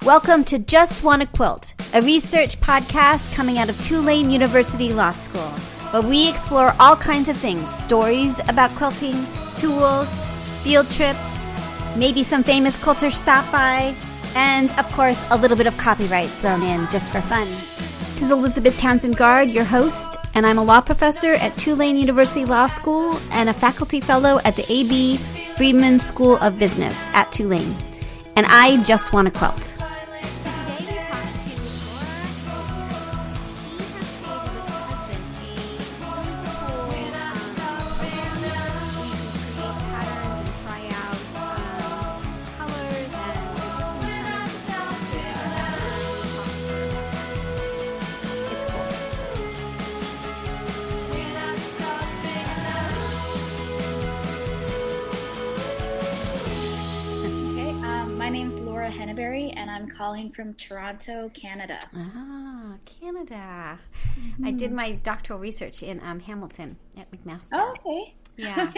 Welcome to Just Wanna Quilt, a research podcast coming out of Tulane University Law School, where we explore all kinds of things, stories about quilting, tools, field trips, maybe some famous quilters stop by, and, of course, a little bit of copyright thrown in just for fun. This is Elizabeth Townsend Guard, your host, and I'm a law professor at Tulane University Law School and a faculty fellow at the A.B. Friedman School of Business at Tulane. And I just want to quilt. My name's Henneberry, and I'm calling from Toronto, Canada. Ah, Canada. Mm-hmm. I did my doctoral research in Hamilton at McMaster. Oh, okay. Yeah.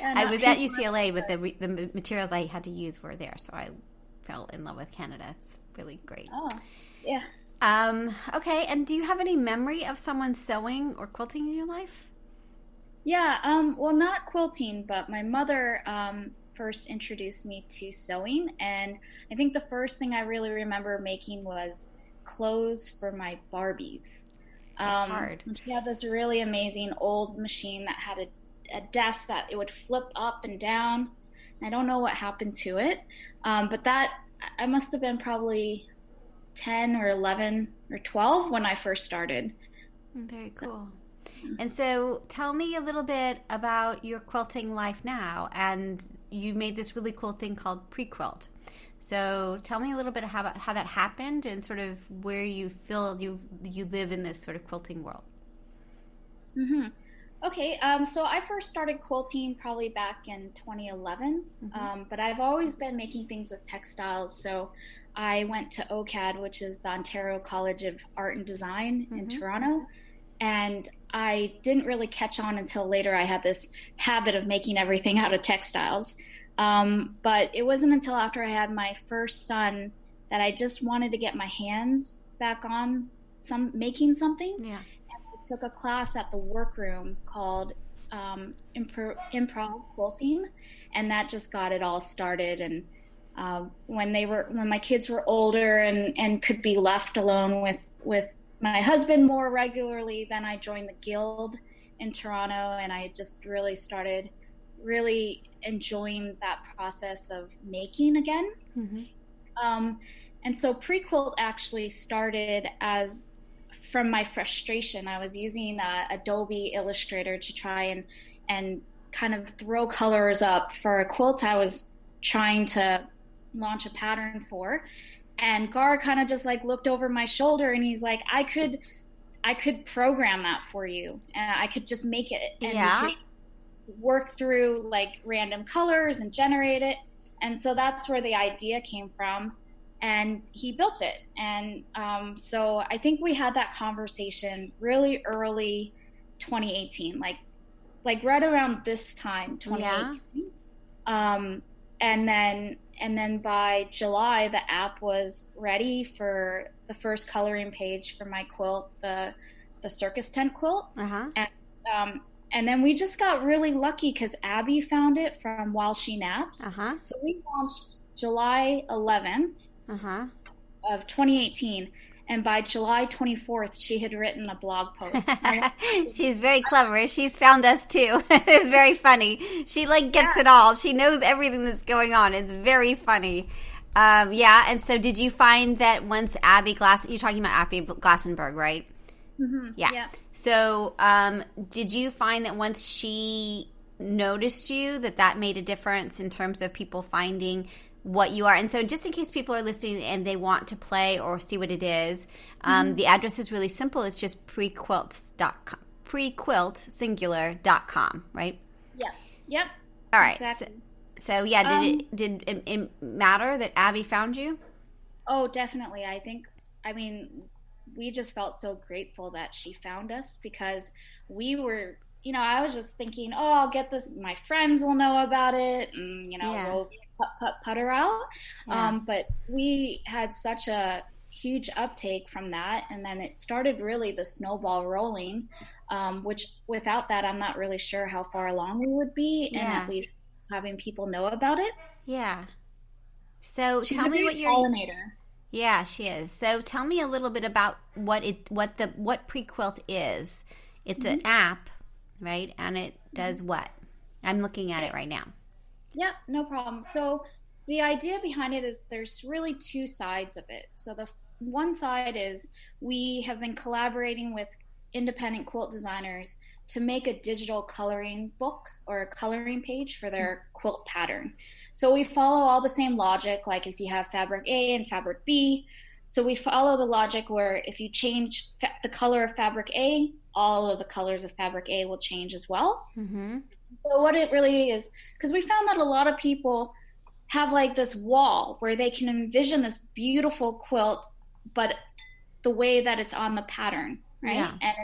I was at UCLA, but the materials I had to use were there, so I fell in love with Canada. It's really great. Oh, yeah. Okay, and do you have any memory of someone sewing or quilting in your life? Yeah, well, not quilting, but my mother first introduced me to sewing, and I think the first thing I really remember making was clothes for my Barbies. That's hard. She had this really amazing old machine that had a desk that it would flip up and down. I don't know what happened to it, but that I must have been probably 10 or 11 or 12 when I first started. Very cool. And so tell me a little bit about your quilting life now. And you made this really cool thing called PreQuilt. So tell me a little bit about how that happened and sort of where you feel you live in this sort of quilting world. Mm-hmm. Okay, so I first started quilting probably back in 2011, but I've always been making things with textiles. So I went to OCAD, which is the Ontario College of Art and Design in Toronto, and I didn't really catch on until later. I had this habit of making everything out of textiles. But it wasn't until after I had my first son that I just wanted to get my hands back on making something. Yeah. And I took a class at the workroom called improv quilting, and that just got it all started. And when my kids were older and could be left alone with my husband more regularly, then I joined the guild in Toronto, and I just really started really enjoying that process of making again. And so PreQuilt actually started as from my frustration. I was using Adobe Illustrator to try and kind of throw colors up for a quilt I was trying to launch a pattern for. And Gar kind of just like looked over my shoulder, and he's like, I could program that for you, and I could just make it and we could work through like random colors and generate it. And so that's where the idea came from, and he built it. And so I think we had that conversation really early 2018, like right around this time, 2018. And then by July, the app was ready for the first coloring page for my quilt, the circus tent quilt. And then we just got really lucky because Abby found it from While She Naps. So we launched July 11th of 2018. And by July 24th, she had written a blog post. She's very clever. She's found us too. It's very funny. She gets it all. She knows everything that's going on. It's very funny. And so did you find that once Abby you're talking about Abby Glassenberg, right? Yeah. So did you find that once she noticed you that made a difference in terms of people finding what you are? And so just in case people are listening and they want to play or see what it is, the address is really simple. It's just prequilt.com, prequiltsingular.com, right? Yep. All right. Exactly. So did it matter that Abby found you? Oh, definitely. We just felt so grateful that she found us, because we were, I was just thinking, I'll get this, my friends will know about it, and, we'll putter out. Yeah. But we had such a huge uptake from that, and then it started really the snowball rolling. Which without that, I'm not really sure how far along we would be, and at Yeah. least having people know about it. Yeah. So She's tell a me what great your pollinator. yeah, she is. So tell me a little bit about what PreQuilt is. It's an Hmm. app, right? And it does what? I'm looking at it Okay. right now. Yep, no problem. So the idea behind it is there's really two sides of it. So the one side is we have been collaborating with independent quilt designers to make a digital coloring book or a coloring page for their quilt pattern. So we follow all the same logic, like if you have fabric A and fabric B. So we follow the logic where if you change the color of fabric A, all of the colors of fabric A will change as well. Mm-hmm. So what it really is, because we found that a lot of people have like this wall where they can envision this beautiful quilt, but the way that it's on the pattern, right? Yeah. And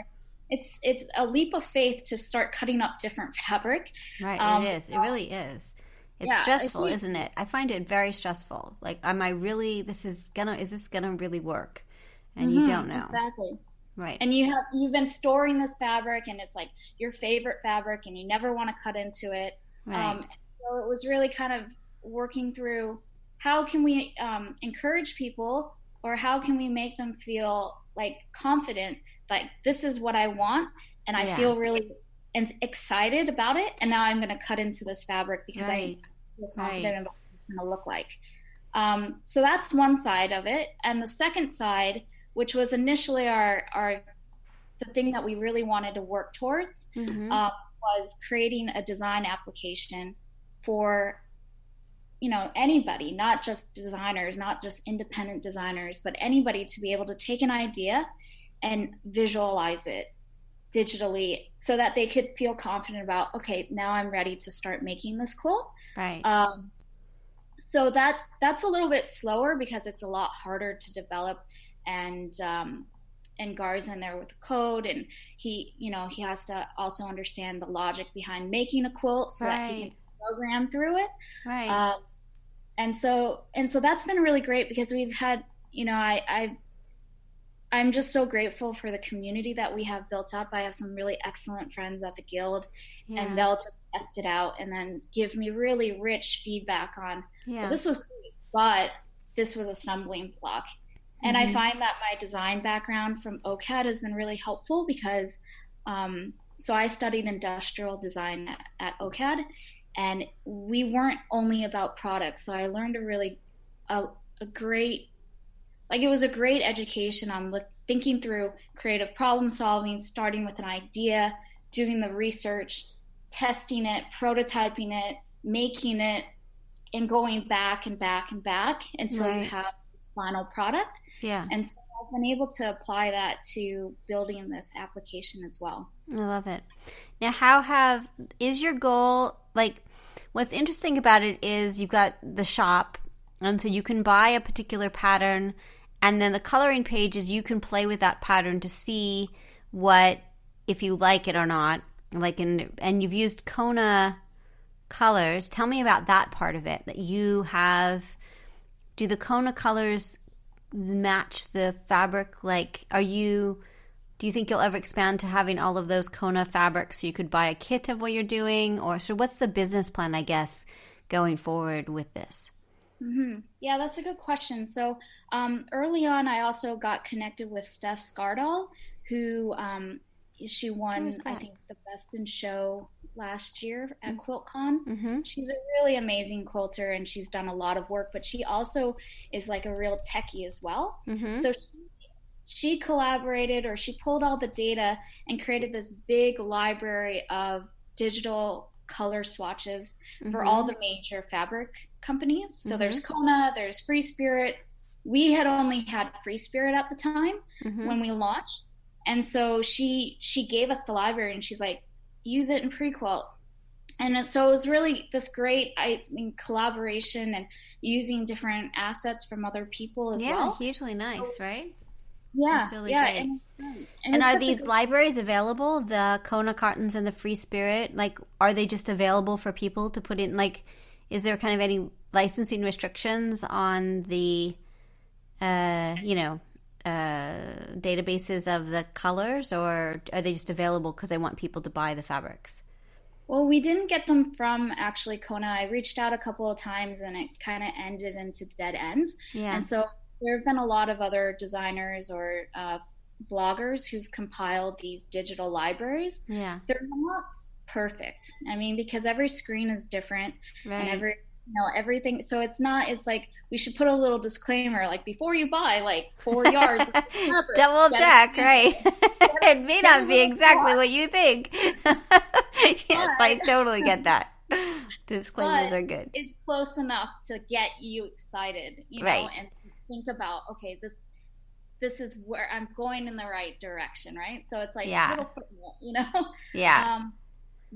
it's a leap of faith to start cutting up different fabric. Right, it is. It So, really is. It's yeah, if stressful, you, isn't it? I find it very stressful. Like, is this gonna really work? And you don't know. exactly. Right. And you've been storing this fabric, and it's like your favorite fabric, and you never want to cut into it. Right. So it was really kind of working through how can we encourage people, or how can we make them feel like confident, like this is what I want, and I Yeah. feel really excited about it, and now I'm going to cut into this fabric because I Right. feel Right. confident about what it's going to look like. So that's one side of it, and the second side, which was initially our the thing that we really wanted to work towards, Mm-hmm. was creating a design application for anybody, not just designers, not just independent designers, but anybody to be able to take an idea and visualize it digitally so that they could feel confident about, okay, now I'm ready to start making this quilt. Right. So that's a little bit slower because it's a lot harder to develop, and Gar's in there with the code, and he has to also understand the logic behind making a quilt so that he can Right. program through it. Right. And so that's been really great because we've had, I'm just so grateful for the community that we have built up. I have some really excellent friends at the guild, and Yeah. they'll just test it out and then give me really rich feedback on, well, Yeah. this was great, but this was a stumbling block. And I Mm-hmm. find that my design background from OCAD has been really helpful because, so I studied industrial design at OCAD, and we weren't only about products. So I learned a great, like it was a great education on thinking through creative problem solving, starting with an idea, doing the research, testing it, prototyping it, making it, and going back and back and back until you Right. have this final product. Yeah. And so I've been able to apply that to building this application as well. I love it. Now, is your goal, like, what's interesting about it is you've got the shop, and so you can buy a particular pattern, and then the coloring pages, you can play with that pattern to see if you like it or not. And you've used Kona colors. Tell me about that part of it, that you have. Do the Kona colors match the fabric? Do you think you'll ever expand to having all of those Kona fabrics so you could buy a kit of what you're doing? Or so what's the business plan, I guess, going forward with this? Yeah, that's a good question. So early on, I also got connected with Steph Skardal, who she Who won, is I that? think, the Best in Show last year at QuiltCon. Mm-hmm. She's a really amazing quilter, and she's done a lot of work, but she also is like a real techie as well. Mm-hmm. So she collaborated, or she pulled all the data and created this big library of digital color swatches for all the major fabric companies. So there's Kona, there's Free Spirit. We had only had Free Spirit at the time Mm-hmm. when we launched. And so she gave us the library, and she's like, use it in PreQuilt. So it was really this great, collaboration and using different assets from other people as Yeah, well. hugely nice, right? Yeah, That's really yeah, great. and it's great. And it's are such a these good- libraries available? The Kona cartons and the Free Spirit, like, are they just available for people to put in? Like, is there kind of any licensing restrictions on the, databases of the colors, or are they just available because they want people to buy the fabrics? Well, we didn't get them from actually Kona. I reached out a couple of times and it kind of ended into dead ends. Yeah. And so there have been a lot of other designers or bloggers who've compiled these digital libraries. Yeah. They're not perfect. I mean, because every screen is different, right. and everything. So it's like we should put a little disclaimer, like before you buy like 4 yards of fabric, double check, right? It may not be exactly what you think. Yes, I totally get that. Disclaimers are good. It's close enough to get you excited, right. and think about, okay, this is where I'm going in the right direction, right? So it's like a little footnote, Yeah.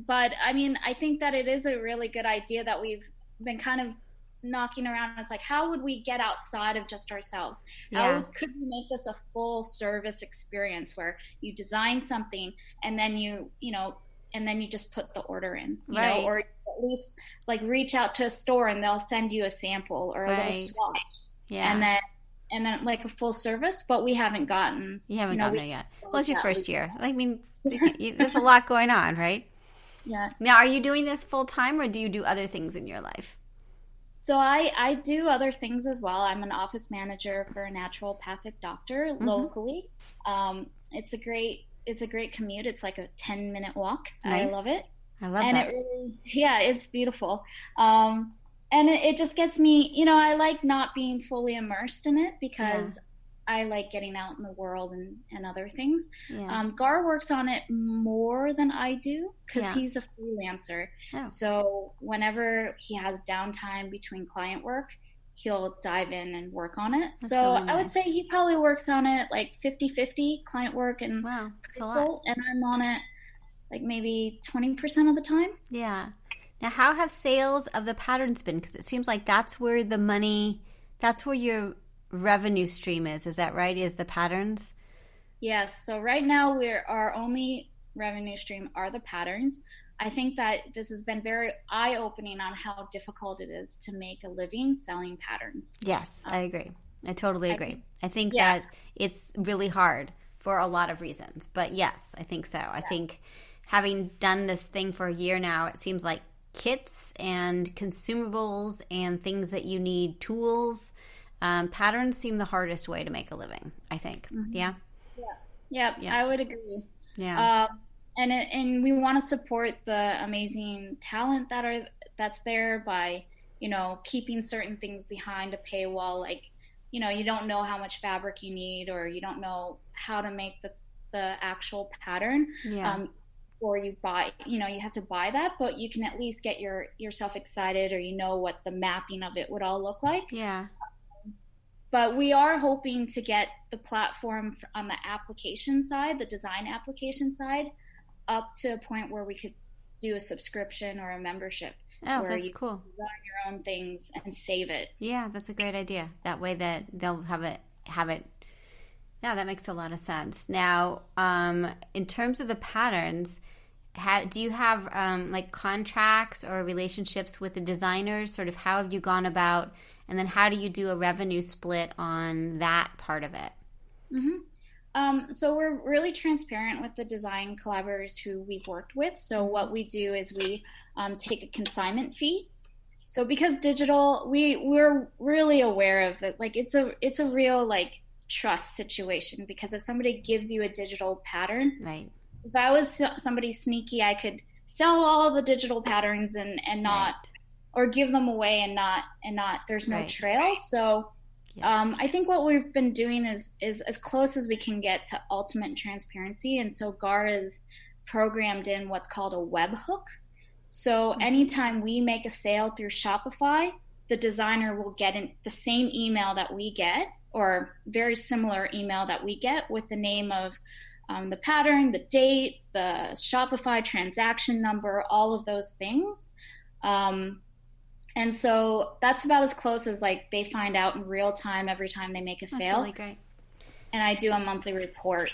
But I mean, I think that it is a really good idea that we've been kind of knocking around. It's like, how would we get outside of just ourselves? How could we make this a full service experience where you design something and then you just put the order in, you know, or at least like reach out to a store and they'll send you a sample or a little swatch. Yeah. And then like a full service, but we haven't gotten. You haven't gotten there yet. Well, it's your first year. I mean, there's a lot going on, right? Yeah. Now, are you doing this full time or do you do other things in your life? So I do other things as well. I'm an office manager for a naturopathic doctor locally. It's a great commute. It's like a 10-minute walk. Nice. I love it. I love and that. And it really, it's beautiful. And it just gets me, I like not being fully immersed in it because I like getting out in the world and other things. Yeah. Gar works on it more than I do because he's a freelancer. Oh. So whenever he has downtime between client work, he'll dive in and work on it. That's so really nice. I would say he probably works on it like 50-50 client work and PreQuilt, and I'm on it like maybe 20% of the time. Yeah. Now, how have sales of the patterns been? Because it seems like that's where the money, that's where your revenue stream is. Is that right? Is the patterns? Yes. So right now, our only revenue stream are the patterns. I think that this has been very eye-opening on how difficult it is to make a living selling patterns. Yes, I agree. I totally agree. I think that it's really hard for a lot of reasons. But yes, I think so. I think having done this thing for a year now, it seems like kits and consumables and things that you need, tools, patterns seem the hardest way to make a living, I think. Mm-hmm. Yeah, I would agree. Yeah. And we want to support the amazing talent that's there by, keeping certain things behind a paywall. Like, you don't know how much fabric you need, or you don't know how to make the actual pattern. Yeah. Or you buy, you have to buy that, but you can at least get yourself excited, or what the mapping of it would all look like. Yeah. But we are hoping to get the platform on the application side, the design application side, up to a point where we could do a subscription or a membership. Oh, where that's you cool. Design your own things and save it. Yeah, that's a great idea. That way that they'll have it. Yeah, that makes a lot of sense. Now, in terms of the patterns, do you have like contracts or relationships with the designers? Sort of how have you gone about, and then how do you do a revenue split on that part of it? Mm-hmm. So we're really transparent with the design collaborators who we've worked with. So what we do is we take a consignment fee. So because digital, we're really aware of it. Like it's a real like trust situation, because if somebody gives you a digital pattern, right? If I was somebody sneaky, I could sell all the digital patterns and not, or give them away and not. There's no trail. So I think what we've been doing is as close as we can get to ultimate transparency. And so Gar is programmed in what's called a webhook. So anytime we make a sale through Shopify, the designer will get in the same email that we get, or very similar email that we get, with the name of the pattern, the date, the Shopify transaction number, all of those things. And so that's about as close as like they find out in real time every time they make a sale. That's really great. And I do a monthly report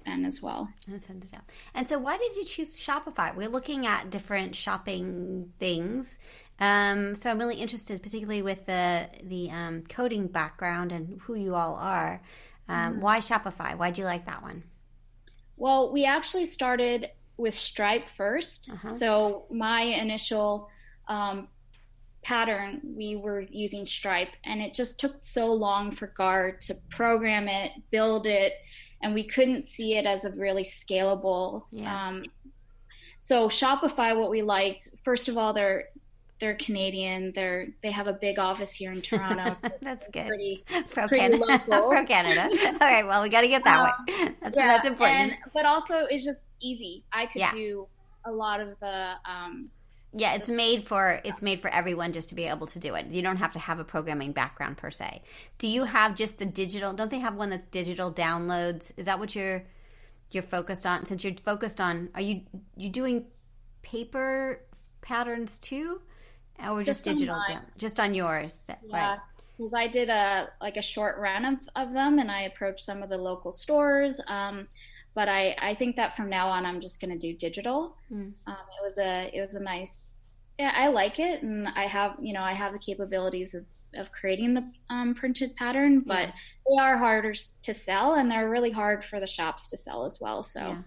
then as well. And send it out. And so why did you choose Shopify? We're looking at different shopping things, So I'm really interested, particularly with the coding background and who you all are. Why Shopify? Why'd you like that one? Well, we actually started with Stripe first. So my initial pattern, we were using Stripe, and it just took so long for Guard to program it, build it, and we couldn't see it as a really scalable. So Shopify, what we liked, first of all, they're Canadian. They have a big office here in Toronto. So that's good. Pretty Canada. local. Pro Canada. All right. Well, we got to get that way. That's important. But also, it's just easy. I could do a lot of the. It's made for everyone just to be able to do it. You don't have to have a programming background per se. Do you have just the digital? Don't they have one that's digital downloads? Is that what you're focused on? Since you're focused on, are you doing paper patterns too? Or just digital, just on yours? Right. Because I did a short run of them, and I approached some of the local stores. But I think that from now on, I'm just going to do digital. It was a nice, I like it, and I have the capabilities of creating the printed pattern, but they are harder to sell, and they're really hard for the shops to sell as well. So.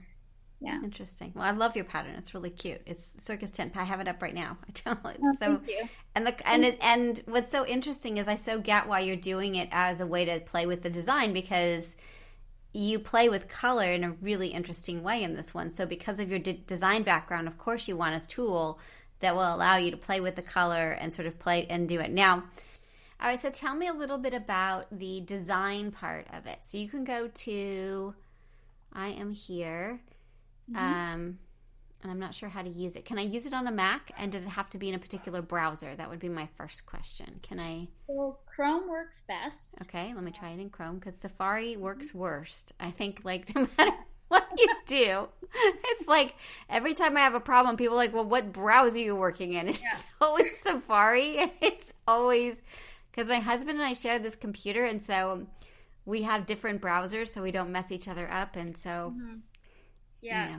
Yeah. Interesting. Well, I love your pattern. It's really cute. It's Circus Tent. I have it up right now. Thank you. And what's so interesting is I so get why you're doing it as a way to play with the design, because you play with color in a really interesting way in this one. So because of your design background, of course you want a tool that will allow you to play with the color and sort of play and do it. Now, all right, so tell me a little bit about the design part of it. So you can go to, I am here. And I'm not sure how to use it. Can I use it on a Mac? And does it have to be in a particular browser? That would be my first question. Can I? Well, Chrome works best. Okay, let me try it in Chrome, because Safari works worst. I think, no matter what you do, it's like every time I have a problem, people are like, well, what browser are you working in? It's always Safari. And it's always, because my husband and I share this computer, and so we have different browsers so we don't mess each other up. And so... Yeah.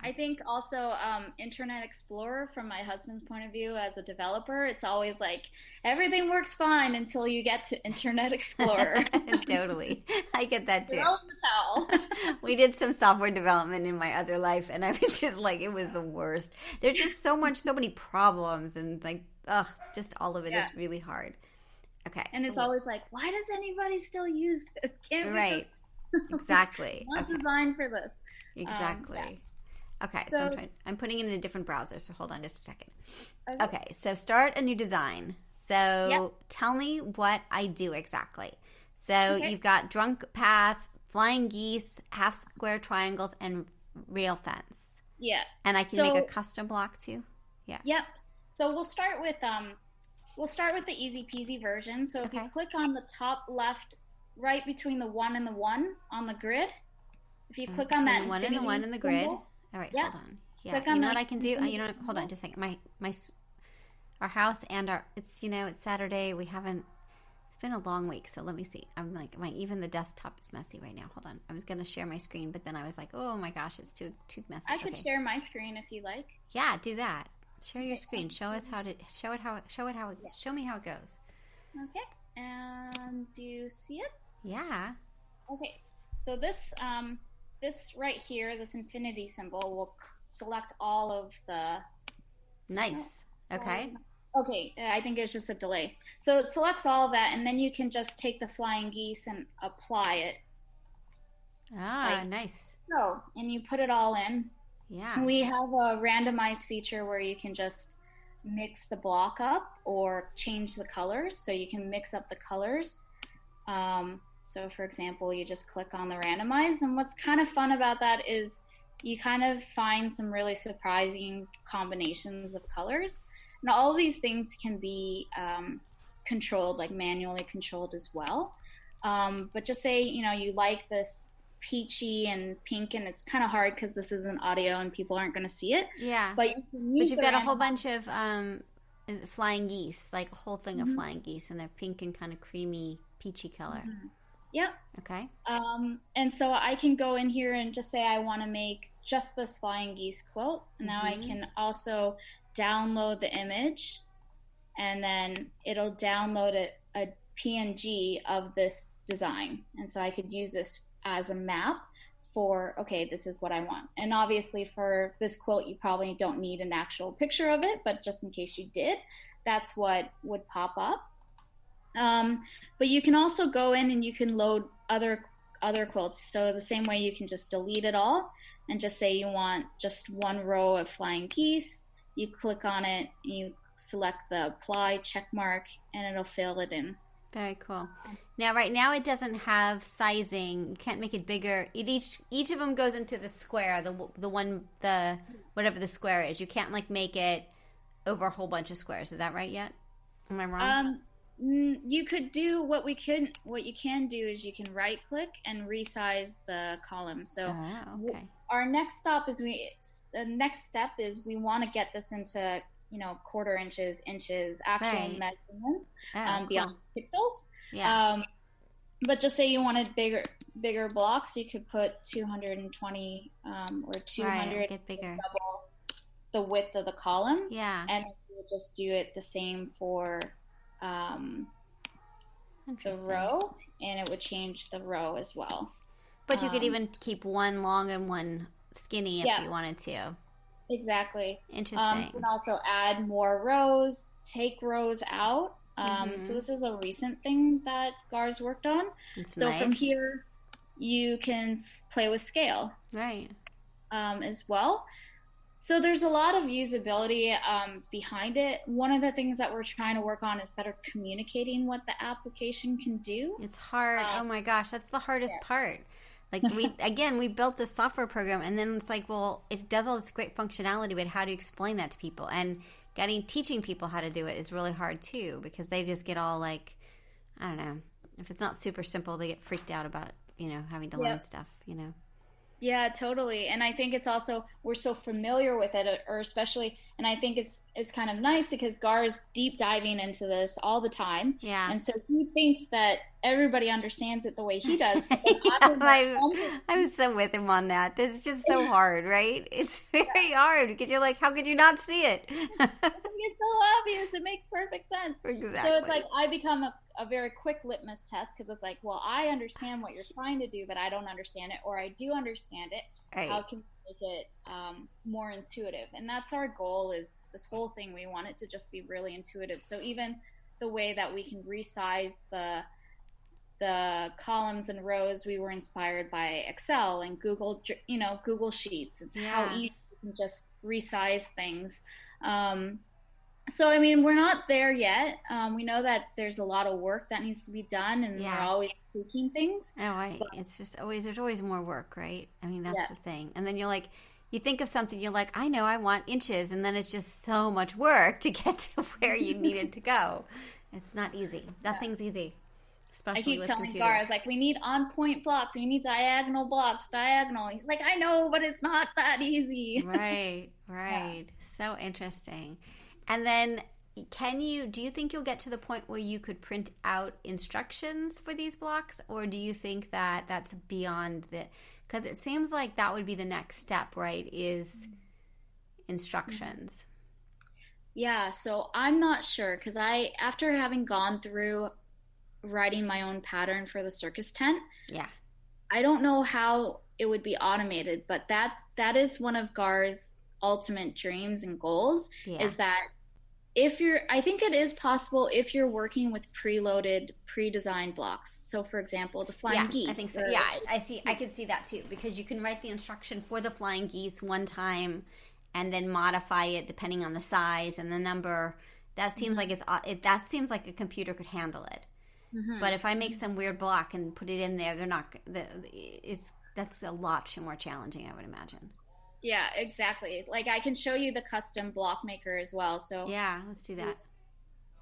I think also Internet Explorer, from my husband's point of view as a developer, it's always like everything works fine until you get to Internet Explorer. Totally. I get that too. Throw in the towel. We did some software development in my other life, and I was just like, it was the worst. There's just so many problems, and just all of it is really hard. Okay. And it's always like, why does anybody still use this? Can't Exactly. Not designed for this. Exactly. Okay, so I'm putting it in a different browser, so hold on just a second. Okay, so start a new design. So tell me what I do exactly. So you've got drunk path, flying geese, half square triangles, and rail fence. Yeah. And I can make a custom block too? Yeah. Yep. So we'll start with the easy peasy version. So if you click on the top left, right between the 1 and the 1 on the grid, if you click on that 1 and the 1 in the grid. All right, hold on. Yeah, you know what I can do? Hold on just a second. Our house and it's Saturday. It's been a long week, so let me see. I'm like, even the desktop is messy right now. Hold on. I was going to share my screen, but then I was like, oh my gosh, it's too messy. I could share my screen if you like. Yeah, do that. Share your screen. Show me how it goes. Okay. And do you see it? Yeah. Okay. So this right here, this infinity symbol, will select all of the... Nice. Okay. Okay, I think it's just a delay. So it selects all of that, and then you can just take the flying geese and apply it. Nice. So, and you put it all in. Yeah. And we have a randomize feature where you can just mix the block up or change the colors. So you can mix up the colors. So for example, you just click on the randomize, and what's kind of fun about that is you kind of find some really surprising combinations of colors. And all of these things can be controlled, like manually controlled as well. But just say, you like this peachy and pink, and it's kind of hard because this isn't audio and people aren't going to see it. Yeah. But you've got a whole bunch of flying geese, like a whole thing of flying geese, and they're pink and kind of creamy, peachy color. Mm-hmm. Yep. Okay. And so I can go in here and just say I want to make just this flying geese quilt. Now I can also download the image and then it'll download a PNG of this design. And so I could use this as a map for, okay, this is what I want. And obviously for this quilt, you probably don't need an actual picture of it, but just in case you did, that's what would pop up. But you can also go in and you can load other quilts. So the same way you can just delete it all and just say you want just one row of flying geese. You click on it, you select the apply check mark, and it'll fill it in. Very cool. Now, right now it doesn't have sizing. You can't make it bigger. Each of them goes into the square, the whatever the square is. You can't like make it over a whole bunch of squares. Is that right yet? Am I wrong? You could do what you can do is you can right click and resize the column. So our next step is we want to get this into quarter inches, actual measurements beyond pixels. Yeah. But just say you wanted bigger blocks, you could put 220 or 200. Get bigger. Double the width of the column. Yeah. And you would just do it the same for the row, and it would change the row as well. But you could even keep one long and one skinny if you wanted to. Exactly. Interesting. You can also add more rows, take rows out. So this is a recent thing that Gar's worked on. So nice. From here, you can play with scale. Right. As well. So there's a lot of usability behind it. One of the things that we're trying to work on is better communicating what the application can do. It's hard. Oh my gosh, that's the hardest part. Like we built this software program, and then it's like, well, it does all this great functionality, but how do you explain that to people? And teaching people how to do it is really hard too, because they just get all like, I don't know, if it's not super simple, they get freaked out about having to learn stuff. Yeah, totally. And I think it's also, we're so familiar with it, or especially, and I think it's kind of nice because Gar is deep diving into this all the time. Yeah. And so he thinks that everybody understands it the way he does. I'm so with him on that. It's just so hard, right? It's very hard because you're like, how could you not see it? I think it's so obvious. It makes perfect sense. Exactly. So it's like I become a very quick litmus test because it's like, well, I understand what you're trying to do, but I don't understand it, or I do understand it. Right. How can we make it more intuitive? And that's our goal, is this whole thing. We want it to just be really intuitive. So even the way that we can resize the columns and rows, we were inspired by Excel and Google Sheets. It's how easy you can just resize things. So, I mean, we're not there yet. We know that there's a lot of work that needs to be done, and we're always tweaking things. It's just there's always more work, right? I mean, that's the thing. And then you're like, you think of something, you're like, I know, I want inches, and then it's just so much work to get to where you need it to go. It's not easy. Nothing's easy, especially I keep with telling computers. Gar, I was like, we need on-point blocks. We need diagonal blocks, diagonal. He's like, I know, but it's not that easy. Right. Yeah. So interesting. And then do you think you'll get to the point where you could print out instructions for these blocks, or do you think that that's beyond because it seems like that would be the next step, right, is instructions. Yeah, so I'm not sure, because after having gone through writing my own pattern for the circus tent, I don't know how it would be automated, but that is one of Gar's ultimate dreams and goals, is that I think it is possible if you're working with preloaded, pre-designed blocks. So, for example, the flying geese. I think so. Yeah, I could see that too, because you can write the instruction for the flying geese one time and then modify it depending on the size and the number. That seems like that seems like a computer could handle it. Mm-hmm. But if I make some weird block and put it in there, that's a lot more challenging, I would imagine. Yeah, exactly. Like, I can show you the custom block maker as well. So yeah, let's do that.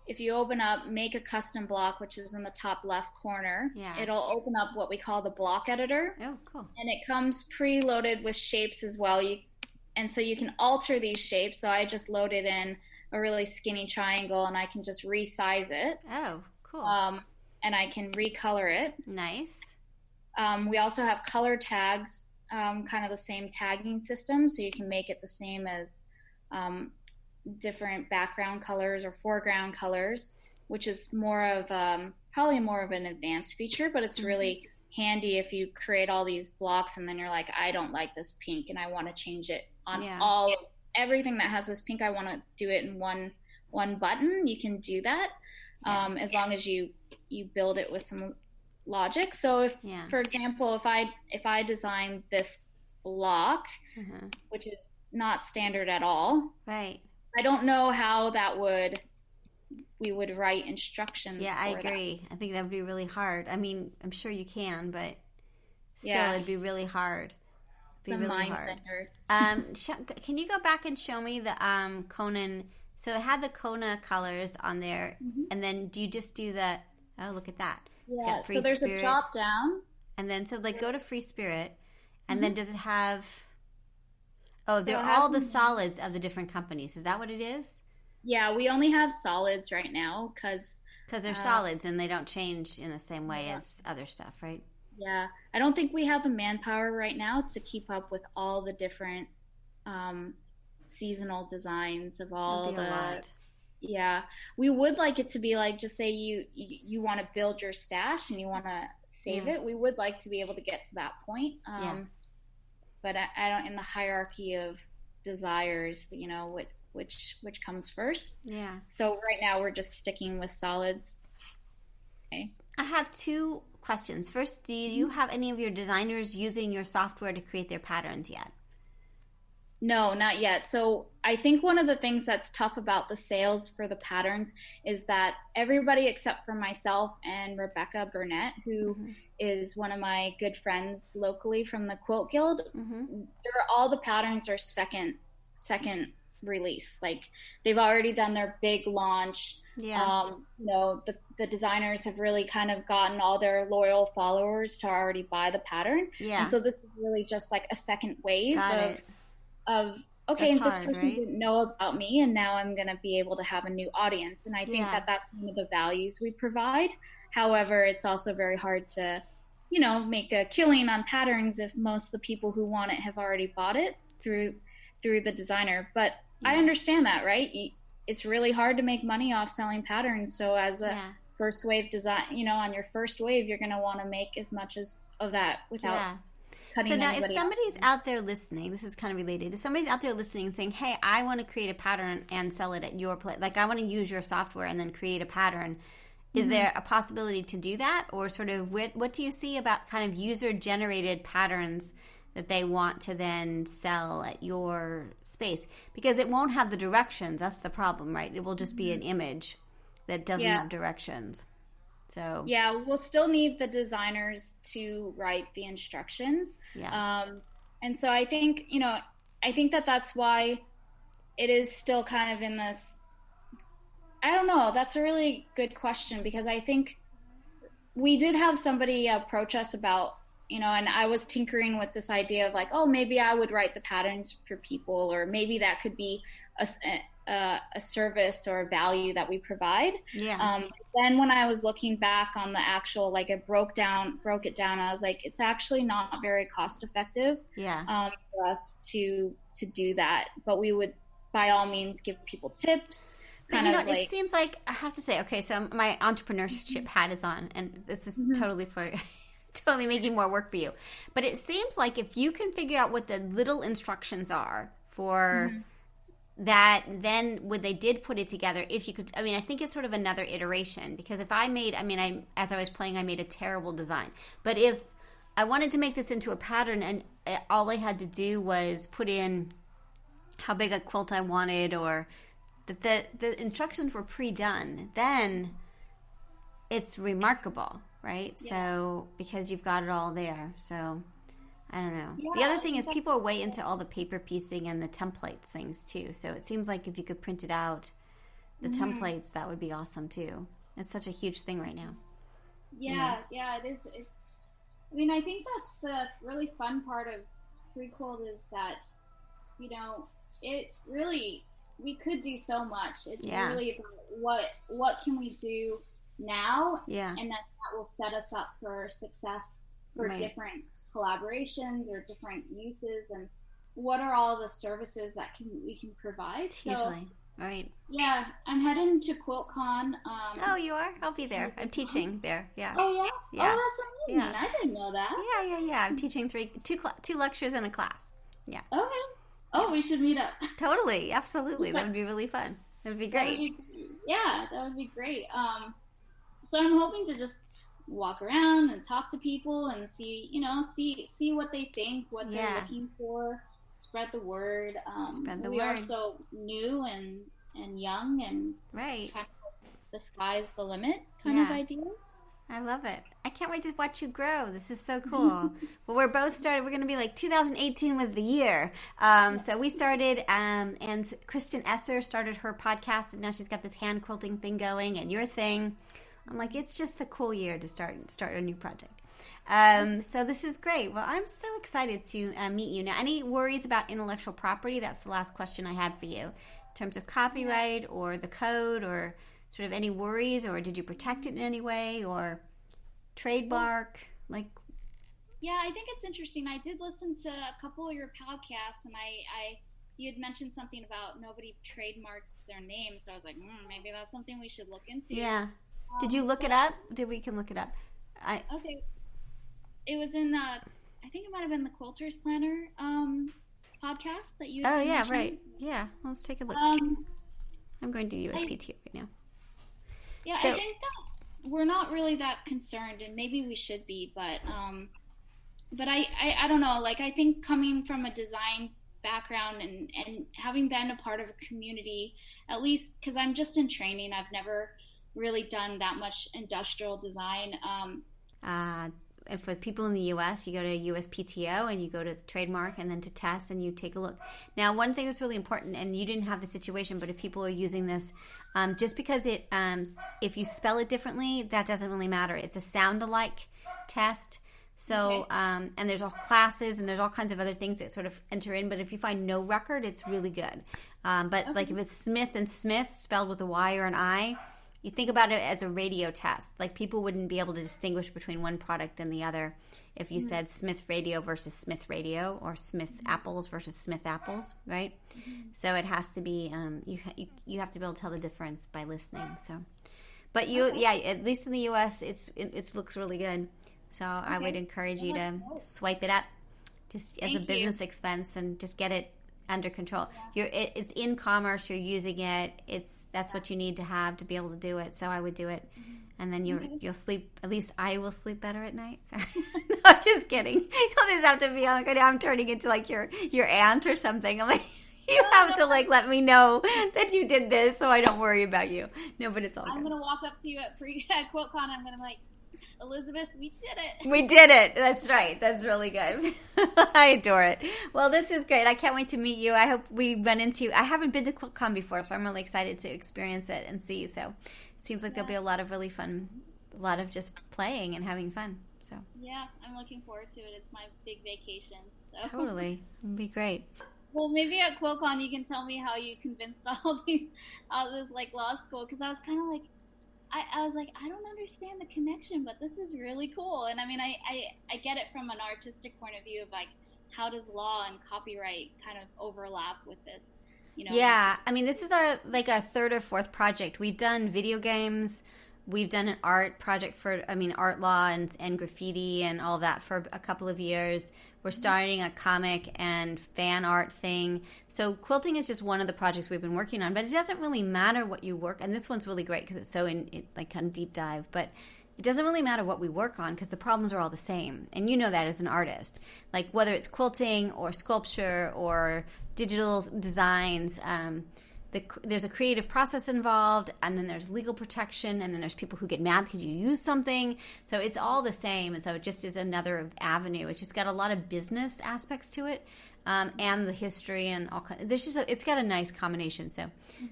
If you open up Make a Custom Block, which is in the top left corner, it'll open up what we call the block editor. Oh, cool. And it comes preloaded with shapes as well. And so you can alter these shapes. So I just loaded in a really skinny triangle, and I can just resize it. Oh, cool. And I can recolor it. Nice. We also have color tags. Kind of the same tagging system, so you can make it the same as different background colors or foreground colors, which is more of probably more of an advanced feature, but it's really handy if you create all these blocks and then you're like, I don't like this pink and I want to change it on everything that has this pink. I want to do it in one button. You can do that as long as you build it with some logic. So if, for example, if I design this block, which is not standard at all, right? I don't know how we would write instructions. Yeah, I agree. I think that would be really hard. I mean, I'm sure you can, but still, it'd be really hard. It'd be really hard. Can you go back and show me the Conan? So it had the Kona colors on there, and then do you just do the? Oh, look at that! Yeah. So there's a drop down, and then so go to Free Spirit, and then does it have? Oh, they're all the solids of the different companies. Is that what it is? Yeah, we only have solids right now because they're solids and they don't change in the same way as other stuff, right? Yeah, I don't think we have the manpower right now to keep up with all the different seasonal designs of all the. A lot. Yeah, we would like it to be like, just say you want to build your stash and you want to save it. We would like to be able to get to that point. But I don't, in the hierarchy of desires, which comes first. Yeah. So right now we're just sticking with solids. Okay. I have two questions. First, do you have any of your designers using your software to create their patterns yet? No, not yet. So I think one of the things that's tough about the sales for the patterns is that everybody except for myself and Rebecca Burnett, who is one of my good friends locally from the Quilt Guild, all the patterns are second release. Like they've already done their big launch. Yeah. The designers have really kind of gotten all their loyal followers to already buy the pattern. Yeah. And so this is really just like a second wave of okay, and this person didn't know about me, and now I'm going to be able to have a new audience. And I think that that's one of the values we provide. However, it's also very hard to, make a killing on patterns if most of the people who want it have already bought it through the designer. But I understand that, right? It's really hard to make money off selling patterns. So as a first wave design, on your first wave, you're going to want to make as much of that without cutting. So now if somebody's out there listening, this is kind of related. If somebody's out there listening and saying, hey, I want to create a pattern and sell it at your place, like I want to use your software and then create a pattern, is there a possibility to do that? Or sort of what do you see about kind of user-generated patterns that they want to then sell at your space? Because it won't have the directions. That's the problem, right? It will just be an image that doesn't have directions. So we'll still need the designers to write the instructions. And so I think that's why it is still kind of in this. I don't know. That's a really good question, because I think we did have somebody approach us about, and I was tinkering with this idea of like, oh, maybe I would write the patterns for people, or maybe that could be a service or a value that we provide. Then when I was looking back on the actual, like I broke it down, I was like, it's actually not very cost effective for us to do that. But we would by all means give people tips. But it seems like, I have to say, okay, so my entrepreneurship hat is on, and this is totally making more work for you. But it seems like if you can figure out what the little instructions are for that, then when they did put it together, if you could, I think it's sort of another iteration, because if as I was playing, I made a terrible design. But if I wanted to make this into a pattern and all I had to do was put in how big a quilt I wanted, or the instructions were pre-done, then it's remarkable, right? So because you've got it all there. So I don't know. The other thing is people are way into all the paper piecing and the template things too. So it seems like if you could print it out, the templates, that would be awesome too. It's such a huge thing right now. Yeah, it is. I think that the really fun part of PreQuilt is that, it really, we could do so much. It's really about what can we do now, and that will set us up for success for different collaborations or different uses, and what are all the services that we can provide. Hugely. Right. Yeah, I'm heading to QuiltCon. Oh, you are? I'll be there. I'm teaching there. Yeah. Oh yeah. Yeah. Oh, that's Yeah. amazing. I didn't know that. Yeah. I'm teaching two lectures and a class. Yeah. Okay. Yeah. Oh, we should meet up. Totally. Absolutely. That would be really fun. That would be great. Yeah, that would be great. So I'm hoping to just walk around and talk to people and see what they think, what they're looking for, spread the word. Spread the we word. are so new and young and right. kind of the sky's the limit kind of idea. I love it. I can't wait to watch you grow. This is so cool. Well, we're going to be like 2018 was the year. So we started, and Kristen Esser started her podcast, and now she's got this hand quilting thing going, and your thing. I'm like, it's just the cool year to start a new project. So this is great. Well, I'm so excited to meet you. Now, any worries about intellectual property? That's the last question I had for you. In terms of copyright or the code or sort of any worries, or did you protect it in any way, or trademark? Yeah, I think it's interesting. I did listen to a couple of your podcasts, and you had mentioned something about nobody trademarks their name, so I was like, maybe that's something we should look into. Yeah. Did you look it up? We can look it up. Okay. It was in I think it might have been the Quilters Planner podcast that you. Oh yeah, right. Yeah, let's take a look. I'm going to USPTO right now. Yeah, I think that we're not really that concerned, and maybe we should be, but I don't know. Like, I think coming from a design background and having been a part of a community, at least because I'm just in training, I've never really done that much industrial design. And for people in the U.S., you go to USPTO and you go to the trademark and then to test and you take a look. Now, one thing that's really important, and you didn't have the situation, but if people are using this, just because if you spell it differently, that doesn't really matter. It's a sound-alike test. So, and there's all classes and there's all kinds of other things that sort of enter in. But if you find no record, it's really good. Like if it's Smith and Smith spelled with a Y or an I, you think about it as a radio test. Like, people wouldn't be able to distinguish between one product and the other if you said Smith Radio versus Smith Radio, or Smith Apples versus Smith Apples, right? So it has to be you have to be able to tell the difference by listening. So, but at least in the U.S., it looks really good. So I would encourage you to swipe it up, just as a business expense, and just get it under control. It's in commerce. You're using it. That's what you need to have to be able to do it. So I would do it, and then you'll sleep. At least I will sleep better at night. So, no, I'm just kidding. You'll just have to be like, I'm turning into like your aunt or something. I'm like, you have to like let me know that you did this, so I don't worry about you. No, but it's all good. I'm gonna walk up to you at QuiltCon. I'm gonna be like, Elizabeth, we did it. We did it. That's right. That's really good. I adore it. Well, this is great. I can't wait to meet you. I hope we run into. I haven't been to QuiltCon before, so I'm really excited to experience it and see. So it seems like there'll be a lot of really fun, a lot of just playing and having fun. So yeah, I'm looking forward to it. It's my big vacation. So. Totally. It'll be great. Well, maybe at QuiltCon you can tell me how you convinced all this like law school, because I was kind of like, I was like, I don't understand the connection, but this is really cool. And I mean, I get it from an artistic point of view of like, how does law and copyright kind of overlap with this? Yeah, I mean, this is our third or fourth project. We've done video games. We've done an art project art law and graffiti and all that for a couple of years. We're starting a comic and fan art thing. So quilting is just one of the projects we've been working on, but it doesn't really matter what you work. And this one's really great because it's so kind of deep dive, but it doesn't really matter what we work on because the problems are all the same. And you know that as an artist, like whether it's quilting or sculpture or digital designs, there's a creative process involved, and then there's legal protection, and then there's people who get mad because you use something. So it's all the same, and so it just is another avenue. It's just got a lot of business aspects to it, and the history and all kinds. It's got a nice combination. So,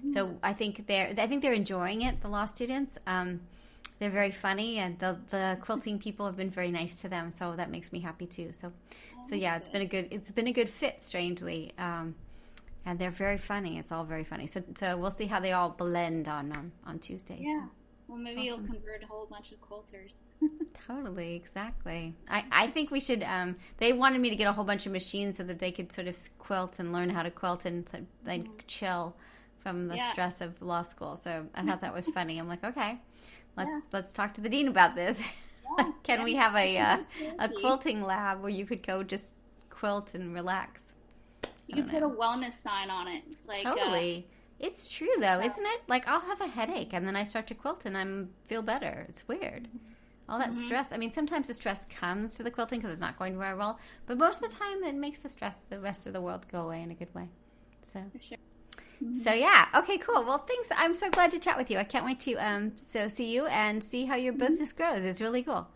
so I think they're enjoying it. The law students, they're very funny, and the quilting people have been very nice to them. So that makes me happy too. So yeah, it's been a good fit. Strangely. And they're very funny. It's all very funny. So we'll see how they all blend on Tuesday. Yeah. So. Well, maybe you'll convert a whole bunch of quilters. Totally, exactly. I think we should. They wanted me to get a whole bunch of machines so that they could sort of quilt and learn how to quilt and chill from the stress of law school. So I thought that was funny. I'm like, okay, let's talk to the dean about this. Can we have a quilting lab where you could go just quilt and relax? You could put a wellness sign on it. It's like, totally. It's true, though, isn't it? Like, I'll have a headache, and then I start to quilt, and I feel better. It's weird. All that stress. I mean, sometimes the stress comes to the quilting because it's not going very well, but most of the time it makes the rest of the world go away in a good way. So, So yeah. Okay, cool. Well, thanks. I'm so glad to chat with you. I can't wait to see you and see how your business grows. It's really cool.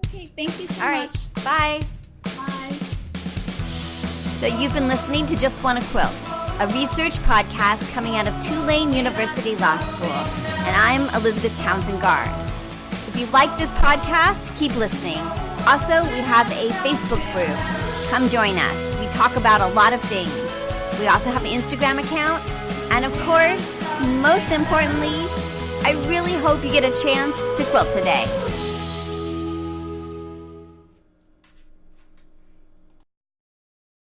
Okay, thank you so much. All right, bye. Bye. So you've been listening to Just Wanna Quilt, a research podcast coming out of Tulane University Law School. And I'm Elizabeth Townsend Gard. If you like this podcast, keep listening. Also, we have a Facebook group. Come join us. We talk about a lot of things. We also have an Instagram account. And of course, most importantly, I really hope you get a chance to quilt today.